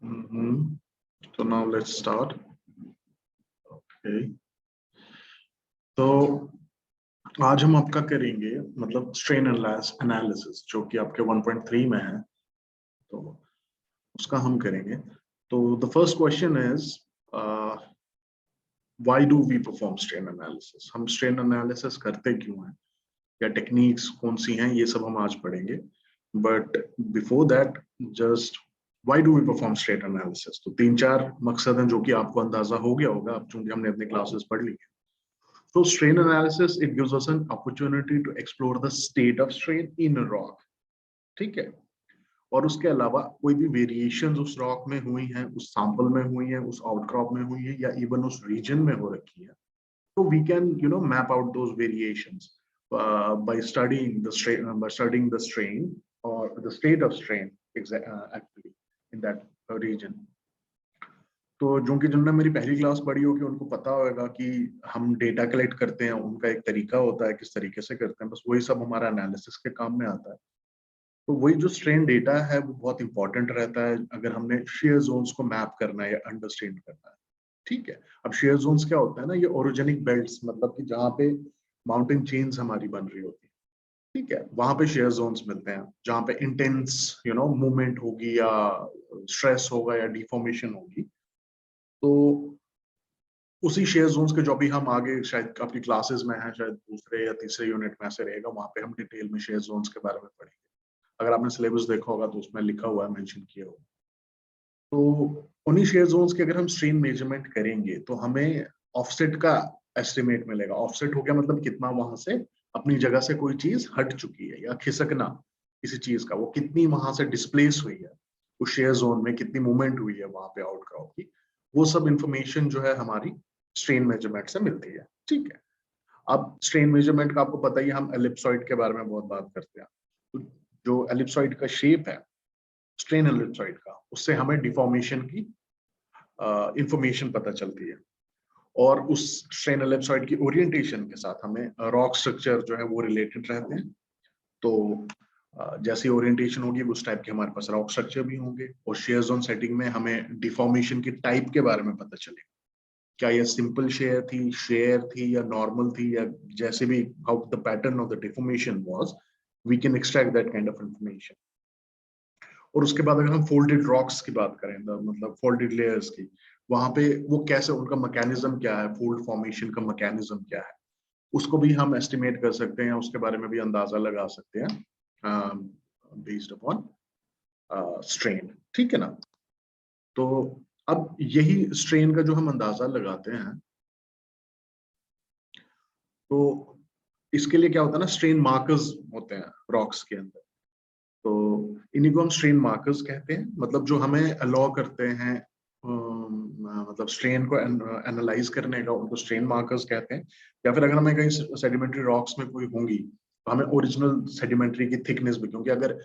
So now let's start. Okay. तो आज हम आपका करेंगे मतलब स्ट्रेन एनालिसिस जो कि आपके 1.3 में है, तो उसका हम करेंगे. तो the first question is why do we perform strain analysis. हम स्ट्रेन एनालिसिस करते क्यों हैं, या टेक्निक्स कौन सी हैं, ये सब हम आज पढ़ेंगे. But before that just why do we perform strain analysis. तो 3-4 मकसद हैं जो कि आपको अंदाजा हो गया होगा अब चूंकि हमने अपनी क्लासेस पढ़ ली है. So strain analysis, it gives us an opportunity to explore the state of strain in a rock. ठीक है. और उसके अलावा कोई भी वेरिएशंस उस रॉक में हुई हैं, उस सैंपल में हुई हैं, उस आउटक्रॉप में हुई है, या इवन उस रीजन में हो रखी है, तो we can map out those variations by studying the strain or the state of strain actually in that region. तो जो कि जिन्होंने मेरी पहली क्लास पढ़ी होगी उनको पता होगा कि हम डेटा कलेक्ट करते हैं, उनका एक तरीका होता है किस तरीके से करते हैं, बस वही सब हमारा एनालिसिस के काम में आता है. तो वही जो स्ट्रेन डेटा है वो बहुत इंपॉर्टेंट रहता है अगर हमने शेयर जोन्स को मैप करना है या अंडरस्टैंड करना है. ठीक है. अब शेयर जोन्स क्या होता है ना, ये ओरिजिनिक बेल्ट्स, मतलब कि जहाँ पे माउंटेन चेन्स हमारी बन रही होती है. ठीक है. वहां पे शेयर जोन्स मिलते हैं जहाँ पे इंटेंस मूवमेंट होगी या स्ट्रेस होगा या डिफॉर्मेशन होगी. तो उसी शेयर जोन्स के जो भी हम आगे शायद आपकी क्लासेस में है, शायद दूसरे या तीसरे यूनिट में से रहेगा, वहां पे हम डिटेल में शेयर जोन्स के बारे में पढ़ेंगे. अगर आपने सिलेबस देखा होगा तो उसमें लिखा हुआ है, मेंशन किया हुआ. तो उन्हीं शेयर जोन्स के अगर हम स्ट्रेन मेजरमेंट करेंगे तो हमें ऑफसेट का एस्टिमेट मिलेगा. ऑफसेट हो गया मतलब कितना वहां से अपनी जगह से कोई चीज हट चुकी है, या खिसकना किसी चीज का, वो कितनी वहां से डिस्प्लेस हुई है, उस शेयर जोन में कितनी मूवमेंट हुई है वहां पे आउटक्रॉप की. वो सब इंफॉर्मेशन जो है हमारी स्ट्रेन मेजरमेंट से मिलती है. ठीक है. अब स्ट्रेन मेजरमेंट का आपको पता ही है, हम एलिप्सॉइड के बारे में बहुत बात करते हैं. तो जो एलिप्सॉइड का शेप है स्ट्रेन एलिप्सॉइड का, उससे हमें डिफॉर्मेशन की इंफॉर्मेशन पता चलती है. और उस स्ट्रेन एलिप्सॉइड की ओरिएंटेशन के साथ हमें रॉक स्ट्रक्चर जो है वो रिलेटेड रहते हैं. तो जैसी ओरिएंटेशन होगी उस टाइप के हमारे पास रॉक स्ट्रक्चर भी होंगे. और शेयर जोन सेटिंग में हमें डिफॉर्मेशन की टाइप के बारे में पता चलेगा. क्या ये सिंपल शेयर थी या नॉर्मल थी, या जैसे भी how the pattern of the deformation was, we can extract that kind of information. और उसके बाद अगर हम फोल्डेड रॉक्स की बात करें, मतलब फोल्डेड लेयर्स की, वहां पे वो कैसे, उनका मैकेनिज्म क्या है, फोल्ड फॉर्मेशन का मैकेनिज्म क्या है, उसको भी हम एस्टिमेट कर सकते हैं, उसके बारे में भी अंदाजा लगा सकते हैं बेस्ड अपॉन स्ट्रेन. ठीक है ना. तो अब यही स्ट्रेन का जो हम अंदाजा लगाते हैं, तो इसके लिए क्या होता है ना, स्ट्रेन मार्कर्स होते हैं रॉक्स के अंदर. तो इन्हीं को हम स्ट्रेन मार्कर्स कहते हैं, मतलब जो हमें अलाउ करते हैं मतलब स्ट्रेन को एनालाइज करने का, उनको स्ट्रेन मार्कर्स कहते हैं. या फिर अगर हमें कहीं सेडिमेंट्री रॉक्स में कोई होंगी तो हमें ओरिजिनल सेडिमेंट्री की थिकनेस भी, क्योंकि अगर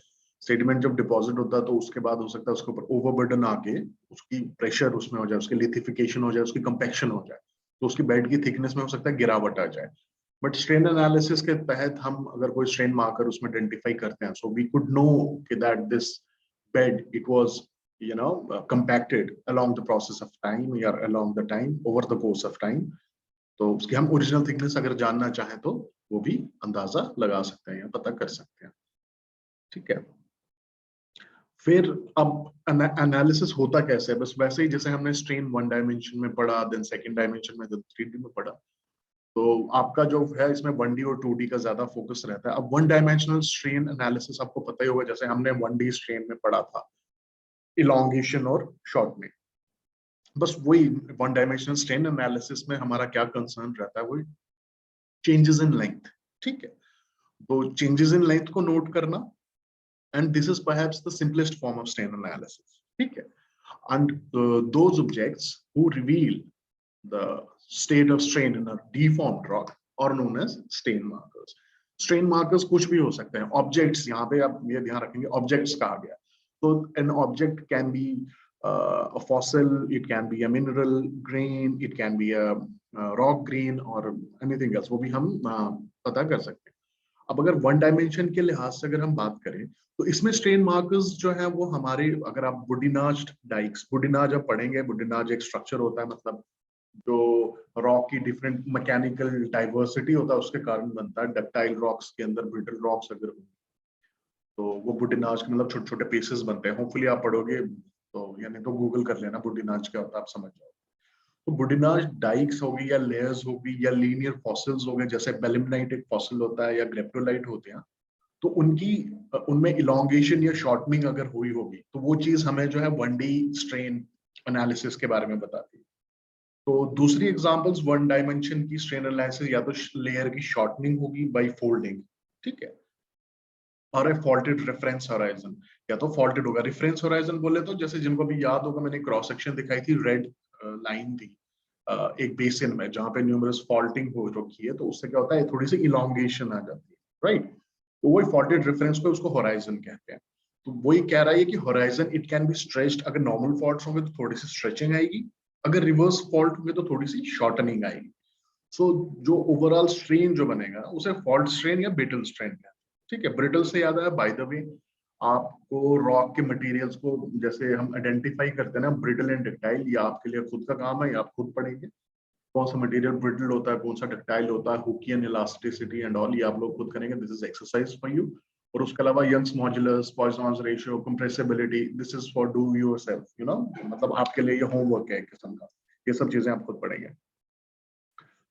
सेडिमेंट जब डिपॉजिट होता है तो उसके बाद हो सकता है उसके ऊपर ओवरबर्डन आके उसकी प्रेशर उसमें हो जाए, उसकी लिथिफिकेशन हो जाए, उसकी कंपैक्शन हो जाए, तो उसकी बेड की थिकनेस में हो सकता है गिरावट आ जाए. बट स्ट्रेन एनालिसिस के तहत हम अगर कोई स्ट्रेन मार्कर उसमें आइडेंटिफाई करते हैं, सो वी कुड नो कि that this bed it was compacted along the process of time or along the time over the course of time. तो उसकी हम ओरिजिनल थिकनेस अगर जानना चाहें तो वो भी अंदाजा लगा सकते हैं या पता कर सकते हैं. ठीक है. फिर अब एनालिसिस होता कैसे है, बस वैसे ही जैसे हमने स्ट्रेन 1 डायमेंशन में पढ़ा, देन सेकंड डायमेंशन में, देन 3D में पढ़ा. तो आपका जो है इसमें 1D और 2D का ज्यादा फोकस रहता है. अब 1 डायमेंशनल स्ट्रेन एनालिसिस आपको पता ही होगा, जैसे हमने 1D स्ट्रेन में पढ़ा था इलॉन्गेशन और शॉर्ट में. बस वही 1 डायमेंशनल स्ट्रेन एनालिसिस में हमारा क्या कंसर्न रहता है, वही चेंजेस इन लेंथ. ठीक है. तो चेंजेस इन लेंथ को नोट करना, and this is perhaps the simplest form of strain analysis. ठीक है. And those objects who reveal the state of strain in a deformed rock are known as strain markers. Strain markers कुछ भी हो सकते हैं. Objects, यहाँ पे आप ये ध्यान रखेंगे, objects कहा गया. So an object can be a fossil, it can be a mineral grain, it can be a rock grain or anything else. वो भी हम पता कर सकते हैं. अब अगर वन डायमेंशन के लिहाज से अगर हम बात करें तो इसमें स्ट्रेन मार्कर्स जो है वो हमारे, अगर आप बुडिनाज डाइक्स, बुडिनाज आप पढ़ेंगे, बुडिनाज एक स्ट्रक्चर होता है, मतलब जो रॉक की डिफरेंट मैकेनिकल डाइवर्सिटी होता है उसके कारण बनता है। डक्टाइल रॉक्स के अंदर ब्रिटल रॉक्स अगर हो तो वो बुडिनाज के मतलब छोटे छोटे पीसेस बनते हैं। होपफुली आप पढ़ोगे तो, यानी तो गूगल कर लेना बुडिनाज क्या होता है, आप समझ जाओ। तो बुडिनाज डाइक्स होगी या लेयर्स होगी या लीनियर फॉसिल्स हो गए, जैसे बेलिमनाइट एक फॉसिल होता है या ग्रेप्टोलाइट होते हैं, तो उनकी उनमें इलोंगेशन या शॉर्टनिंग अगर हुई होगी तो वो चीज हमें जो है 1D स्ट्रेन एनालिसिस के बारे में बताती है। तो दूसरी एग्जांपल्स वन डायमेंशन की स्ट्रेन एनालिसिस, या तो लेयर की शॉर्टनिंग होगी बाय फोल्डिंग, ठीक है, और ए फॉल्टेड रेफरेंस होराइजन, या तो फॉल्टेड होगा। रेफरेंस होराइजन बोले तो जैसे जिनको भी याद होगा, मैंने क्रॉस सेक्शन दिखाई थी, रेड लाइन थी एक बेसिन में जहां पे न्यूमरस फॉल्टिंग हो रखी है, तो उससे क्या होता है थोड़ी सी इलोंगेशन आ जाती है, राइट। तो वही फॉल्टेड रेफरेंस पे उसको होराइजन कहते हैं। तो वही कह रहा है कि horizon it can be stretched, अगर नॉर्मल फॉल्ट्स होंगे तो थोड़ी सी स्ट्रेचिंग आएगी, अगर रिवर्स फॉल्ट होंगे तो थोड़ी सी शॉर्टनिंग आएगी। सो जो ओवरऑल स्ट्रेन जो बनेगा उसे फॉल्ट स्ट्रेन या ब्रिटल स्ट्रेन कहते हैं, ठीक है। ब्रिटल से याद आया, बाय द वे आपको रॉक के मटेरियल्स को जैसे हम आइडेंटिफाई करते हैं ना, ब्रिटल एंड डक्टाइल, ये आपके लिए खुद का काम है, ये आप खुद पढ़ेंगे कौन सा मटेरियल ब्रिटल होता है, कौन सा डक्टाइल होता है, Hooke's and elasticity and all, ये आप लोग खुद करेंगे। This is exercise for you. और उसके अलावा Young's modulus, Poisson's ratio, compressibility, this is for do yourself, you know, मतलब आपके लिए ये होमवर्क है एक किस्म का, ये सब चीजें आप खुद पढ़ेंगे।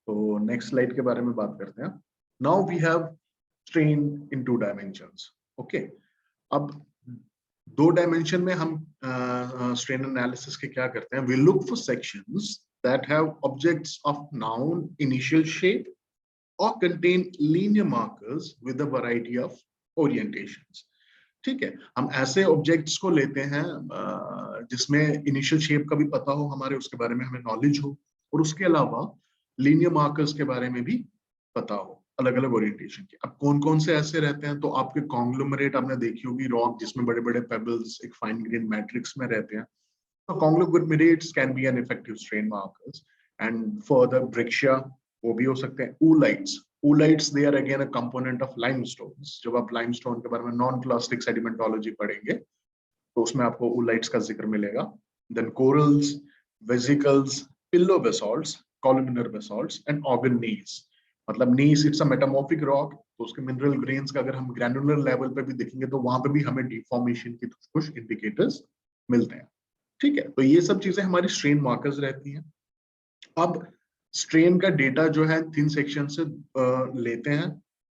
तो नेक्स्ट स्लाइड के बारे में बात करते हैं। Now we have strain in 2 dimensions, okay. अब 2 डायमेंशन में हम स्ट्रेन एनालिसिस के क्या करते हैं, we look for sections that have objects of noun initial shape और contain linear markers with a variety of orientations, ठीक है। हम ऐसे ऑब्जेक्ट्स को लेते हैं जिसमें इनिशियल शेप का भी पता हो हमारे, उसके बारे में हमें नॉलेज हो, और उसके अलावा लीनियर मार्कर्स के बारे में भी पता हो, अलग अलग ओरिएंटेशन के। अब कौन कौन से ऐसे रहते हैं, तो आपके कॉन्ग्लोमरेट आपने देखी होगी, रॉक जिसमें बड़े बड़े पेबल्स एक फाइन ग्रेन मैट्रिक्स में रहते हैं, तो conglomerates can be an effective strain markers. And further breccia, वो भी हो सकते हैं। Oolites, oolites they are again a component of limestones. जब आप लाइमस्टोन के बारे में नॉन क्लास्टिक सेडिमेंटोलॉजी पढ़ेंगे तो उसमें आपको ऊलाइट्स का जिक्र मिलेगा। Then corals, vesicles, pillow basalts, columnar basalts and orogenies. मतलब gneiss it's a metamorphic rock, तो उसके मिनरल ग्रेन्स का अगर हम ग्रैनुलर लेवल पे भी देखेंगे तो वहां पे भी हमें डिफॉर्मेशन की कुछ इंडिकेटर्स मिलते हैं, ठीक है। तो ये सब चीजें हमारी स्ट्रेन मार्कर्स रहती हैं। अब स्ट्रेन का डेटा जो है 3 सेक्शन से लेते हैं,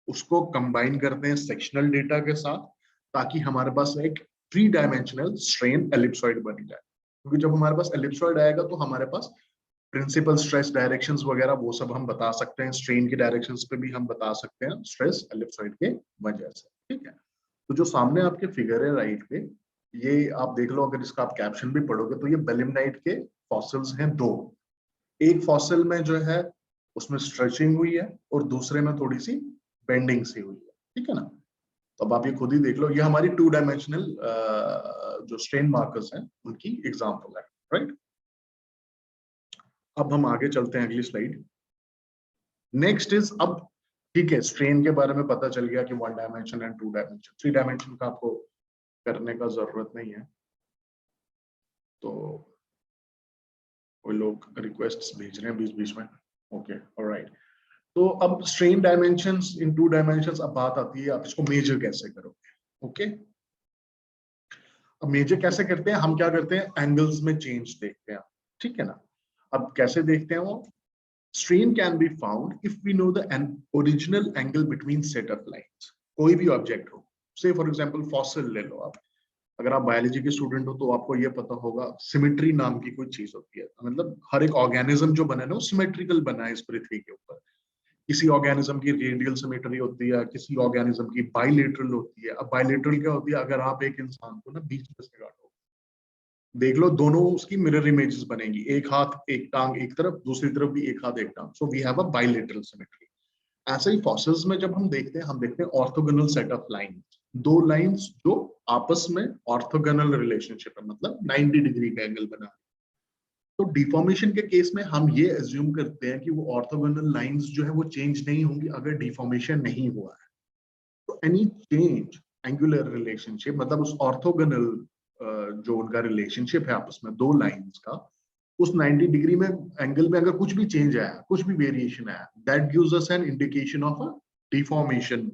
उसको कंबाइन करते हैं सेक्शनल डेटा के साथ, ताकि हमारे पास एक 3 डायमेंशनल स्ट्रेन एलिप्सॉइड बन जाए। क्योंकि जब हमारे पास एलिप्सॉइड आएगा तो हमारे पास प्रिंसिपल स्ट्रेस डायरेक्शंस वगैरह वो सब हम बता सकते हैं, स्ट्रेन की डायरेक्शंस पे भी हम बता सकते हैं स्ट्रेस एलिप्सॉइड के वजह से, ठीक है। तो जो सामने आपके फिगर है राइट पे, ये आप देख लो, अगर इसका आप कैप्शन भी पढ़ोगे तो ये बेलिमनाइट के फॉसिल्स हैं 2। एक फॉसिल में जो है उसमें स्ट्रेचिंग हुई है और दूसरे में थोड़ी सी बेंडिंग सी हुई है, ठीक है ना। तो अब आप ये खुद ही देख लो, ये हमारी 2 डायमेंशनल जो स्ट्रेन मार्कर्स हैं उनकी एग्जांपल है, राइट। अब हम आगे चलते हैं अगली स्लाइड। नेक्स्ट इज, अब ठीक है, स्ट्रेन के बारे में पता चल गया कि 1 डायमेंशन एंड 2 डायमेंशन, 3 डायमेंशन का आपको करने का जरूरत नहीं है। तो कोई लोग रिक्वेस्ट्स भेज रहे हैं बीच बीच में, ओके, ऑलराइट। तो अब स्ट्रेन डायमेंशंस इन 2 डायमेंशंस, अब बात आती है आप इसको मेजर कैसे करोगे, ओके। अब मेजर कैसे करते हैं, हम क्या करते हैं, एंगल्स में चेंज देखते हैं, ठीक है ना। अब कैसे देखते हैं वो, strain can be found if we know the original angle between set of lines। कोई भी ऑब्जेक्ट हो, से फॉर एग्जांपल फॉसिल ले लो आप, अगर आप बायोलॉजी के स्टूडेंट हो तो आपको ये पता होगा, सिमेट्री नाम की कोई चीज होती है, मतलब हर एक ऑर्गेनिज्म जो बना है ना वो सिमेट्रिकल बना है इस पृथ्वी के ऊपर। किसी ऑर्गेनिज्म की रेडियल सिमेट्री होती है, किसी ऑर्गेनिज्म की बाइलेटरल होती है। अब बाइलेटरल क्या होती है, अगर आप एक इंसान को ना बीच में से काटो, देख लो दोनों उसकी मिरर इमेजेस बनेगी, एक हाथ एक टांग एक तरफ, दूसरी तरफ भी एक हाथ एक टांग, so we have a bilateral symmetry. ऐसे ही फॉसिल्स में जब हम देखते हैं orthogonal set of line, 2 lines जो आपस में ऑर्थोगोनल रिलेशनशिप है, मतलब 90 डिग्री का एंगल बना। तो डिफॉर्मेशन के केस में हम ये एज्यूम करते हैं कि वो ऑर्थोगोनल लाइंस जो है वो चेंज नहीं होंगी अगर डिफॉर्मेशन नहीं हुआ है, एनी चेंज एंगुलर रिलेशनशिप, मतलब उस ऑर्थोगोनल जो उनका रिलेशनशिप है आपस में दो लाइंस का, उस 90 डिग्री में एंगल में अगर कुछ भी चेंज आया, कुछ भी वेरिएशन आया, that gives us an indication of a deformation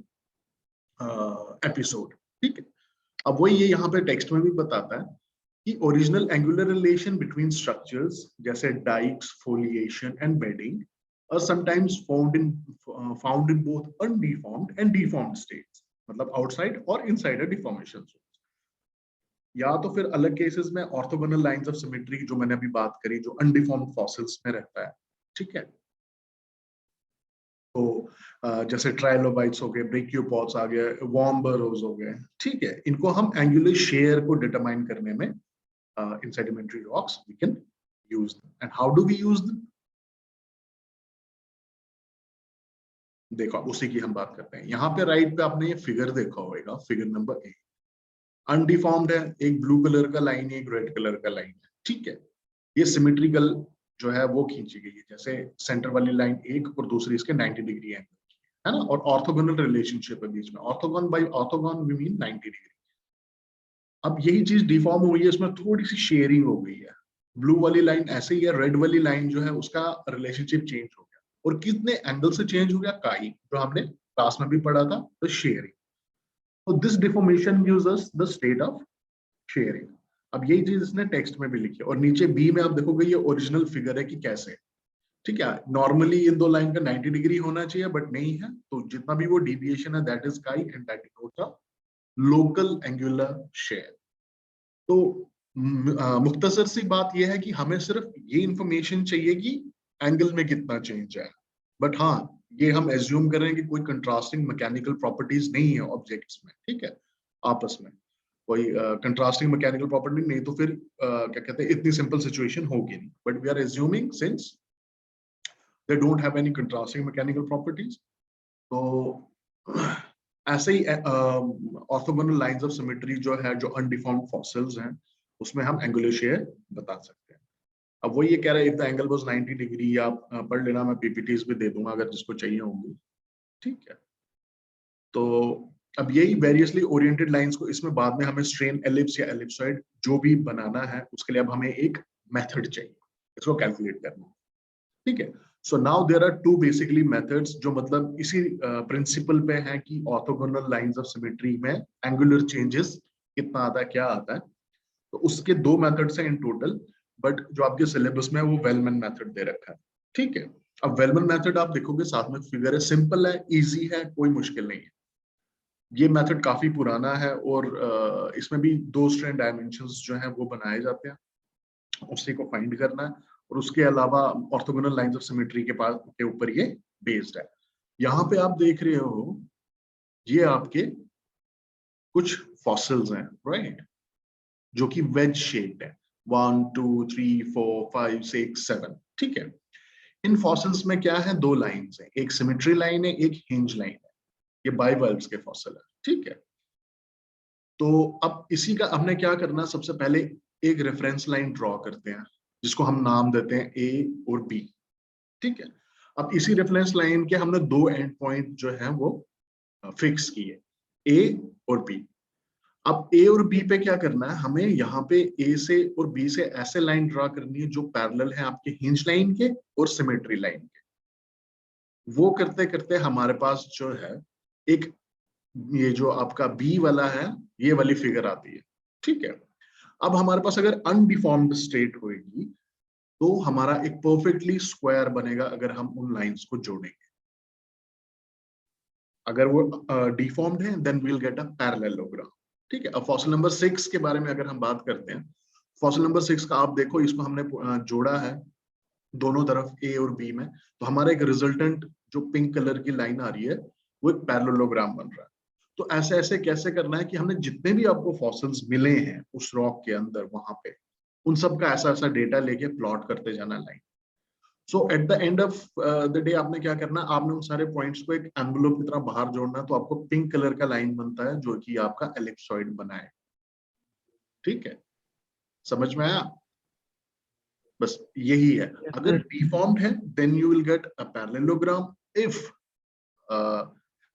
episode. ठीक है, अब वही ये यहाँ पे टेक्स्ट में भी बताता है कि original angular relation between structures जैसे dykes, foliation and bedding are sometimes found in both undeformed and deformed states, मतलब आउटसाइड और इनसाइड अ डिफॉर्मेशन। या तो फिर अलग केसेस में ऑर्थोगोनल लाइंस ऑफ सिमेट्री जो मैंने अभी बात करी, जो अनडिफॉर्म्ड फॉसिल्स में रहता है। ठीक है, तो जैसे ट्राइलोबाइट्स हो गए, ब्रेकियोपॉड्स आ गए, वार्म बरोज हो गए। ठीक है, इनको हम एंगुलर शेयर को डिटरमाइन करने में in sedimentary rocks we can use them. And how do we use them? देखो उसी की हम बात करते हैं। यहाँ पे राइट पे आपने ये फिगर देखा होगा, फिगर नंबर 8। अनडिफॉर्म्ड है, एक ब्लू कलर का लाइन है, एक रेड कलर का लाइन है। ठीक है, ये सिमेट्रिकल जो है वो खींची गई है, जैसे सेंटर वाली लाइन एक और दूसरी इसके 90 डिग्री एंगल है ना, और ऑर्थोगोनल रिलेशनशिप है बीच में, ऑर्थोगोन बाय ऑर्थोगोन वी मीन 90 डिग्री। अब यही चीज डिफॉर्म हुई है, इसमें थोड़ी सी शेयरिंग हो गई है। ब्लू वाली लाइन ऐसे ही है, रेड वाली लाइन जो है उसका रिलेशनशिप चेंज हो गया, और कितने एंगल से चेंज हो गया, काई, जो हमने क्लास में भी पढ़ा था, तो शेयरिंग। तो this deformation gives us the state of sharing. अब यही चीज इसने टेक्स्ट में भी लिखी है, और नीचे बी में आप देखोगे ये ओरिजिनल फिगर है कि कैसे। ठीक है, नॉर्मली इन दो लाइन का 90 डिग्री होना चाहिए, बट नहीं है, तो जितना भी वो डिविएशन है दैट इज काई and that denotes a local angular share. तो मुख्तसर सी बात यह है कि हमें सिर्फ ये इंफॉर्मेशन चाहिए कि एंगल में कितना चेंज है, बट हाँ ये हम एज्यूम कर रहे हैं कि कोई कंट्रास्टिंग मैकेनिकल प्रॉपर्टीज नहीं है ऑब्जेक्ट्स में। ठीक है, आपस में कोई कंट्रास्टिंग मैकेनिकल प्रॉपर्टी नहीं, तो फिर क्या कहते हैं, इतनी सिंपल सिचुएशन होगी नहीं, but we are assuming since they don't have any contrasting mechanical properties. तो ऐसे ही ऑर्थोगोनल लाइंस ऑफ सिमेट्री जो है, जो अनडिफॉर्म्ड फॉसिल्स हैं, उसमें हम एंगुलर शेयर बता सकते हैं। अब वो ये कह रहा है if the angle was 90 degree, आप पढ़ लेना, मैं पीपीटीज भी दे दूंगा अगर जिसको चाहिए होंगी। ठीक है, तो अब यही वेरियसली ओरिएंटेड लाइंस को, इसमें बाद में हमें स्ट्रेन एलिप्स या एलिप्सॉइड जो भी बनाना है, उसके लिए अब हमें एक मेथड चाहिए इसको कैलकुलेट करना। ठीक है, so now there are two basically methods जो मतलब इसी प्रिंसिपल पे हैं कि ऑर्थोगोनल लाइंस ऑफ सिमेट्री में एंगुलर चेंजेस कितना आता है, क्या आता है। तो उसके दो मेथड्स हैं इन टोटल, बट जो आपके सिलेबस में है वो वेलमैन मेथड दे रखा है। ठीक है, अब वेलमैन मेथड आप देखोगे साथ में फिगर है, सिंपल है, इजी है, कोई मुश्किल नहीं है। ये मेथड काफी पुराना है, और इसमें भी दो स्ट्रेन डायमेंशंस जो हैं वो बनाए जाते हैं, उसी को फाइंड करना है। और उसके अलावा ऑर्थोगोनल लाइंस ऑफ सिमेट्री के ऊपर ये बेस्ड है। यहाँ पे आप देख रहे हो ये आपके कुछ फॉसिल्स हैं, राइट, जो कि वेज शेप्ड है, 1 2 3 4 5 6 7। ठीक है, इन फॉसिल्स में क्या है, दो लाइंस हैं, एक सिमेट्री लाइन है, एक हिंज लाइन है। ये बाइवल्व्स के फॉसिल है। ठीक है, तो अब इसी का हमने क्या करना, सबसे पहले एक रेफरेंस लाइन ड्रॉ करते हैं जिसको हम नाम देते हैं ए और बी। ठीक है, अब इसी रेफरेंस लाइन के हमने दो एंड पॉइंट जो है वो फिक्स किए, ए और बी। अब ए और बी पे क्या करना है, हमें यहाँ पे ए से और बी से ऐसे लाइन ड्रा करनी है जो पैरेलल है आपके हिंज लाइन के और सिमेट्री लाइन के। वो करते करते हमारे पास जो है एक, ये जो आपका बी वाला है, ये वाली फिगर आती है। ठीक है, अब हमारे पास अगर अनडिफॉर्म्ड स्टेट होगी तो हमारा एक परफेक्टली स्क्वायर बनेगा अगर हम उन लाइंस को जोड़ेंगे। अगर वो डिफॉर्म्ड है then we will get a parallelogram. ठीक है, अब फॉसिल नंबर 6 के बारे में अगर हम बात करते हैं, फॉसिल नंबर 6 का आप देखो, इसको हमने जोड़ा है दोनों तरफ ए और बी में, तो हमारा एक रिजल्टेंट जो पिंक कलर की लाइन आ रही है वो एक पैरेललोग्राम बन रहा है। तो ऐसे ऐसे कैसे करना है कि हमने जितने भी आपको फॉसिल्स मिले हैं उस रॉक के अंदर वहां पे, उन सब का ऐसा ऐसा डेटा लेके प्लॉट करते जाना line. So at the end of the day आपने क्या करना है, आपने उन सारे पॉइंट्स को एक एनवेलप की तरह बाहर जोड़ना है, तो आपको पिंक कलर का लाइन बनता है जो कि आपका एलिप्सॉइड बना है। ठीक है, समझ में आया? बस यही है। अगर डिफॉर्म्ड है then you will get a parallelogram. If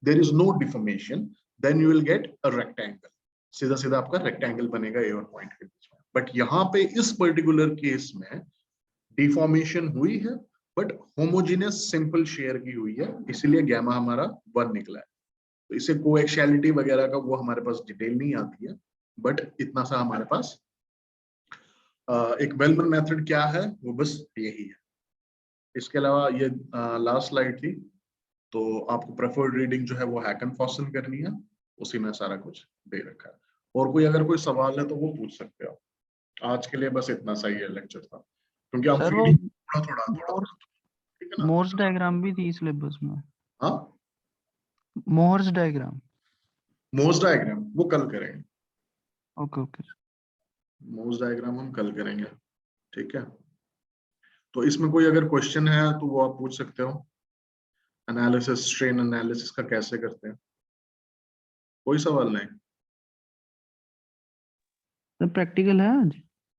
there is no deformation then you will get a rectangle, सीधा सीधा आपका रेक्टेंगल बनेगा ए और पॉइंट के बीच में। बट यहाँ पे इस पर्टिकुलर केस में डिफॉर्मेशन हुई है, बट होमोजेनियस सिंपल शेयर की हुई है, इसीलिए गैमा हमारा 1 निकला है। तो इसे कोएक्शियलिटी वगैरह का वो हमारे पास डिटेल नहीं आती है, बट इतना सा हमारे पास एक वेलमन मेथड क्या है वो बस यही है। इसके अलावा ये लास्ट स्लाइड थी, तो आपको प्रेफर्ड रीडिंग जो है वो हैकेनफॉसन करनी है, उसी में सारा कुछ दे रखा है। और कोई अगर कोई सवाल है तो वो पूछ सकते हो। आज के लिए बस इतना सा ही है लेक्चर था, क्योंकि आप सर वो फीलिंग थोड़ा थोड़ा ठीक है ना। मोर्स डायग्राम भी थी सिलेबस में। हाँ, मोर्स डायग्राम। मोर्स डायग्राम वो कल करेंगे। Okay okay. मोर्स डायग्राम हम कल करेंगे, ठीक है। तो इसमें कोई अगर क्वेश्चन है तो वो आप पूछ सकते हो। एनालिसिस, स्ट्रेन एनालिसिस का कैसे करते हैं, कोई सवाल नहीं। सर प्रैक्टिकल है आज?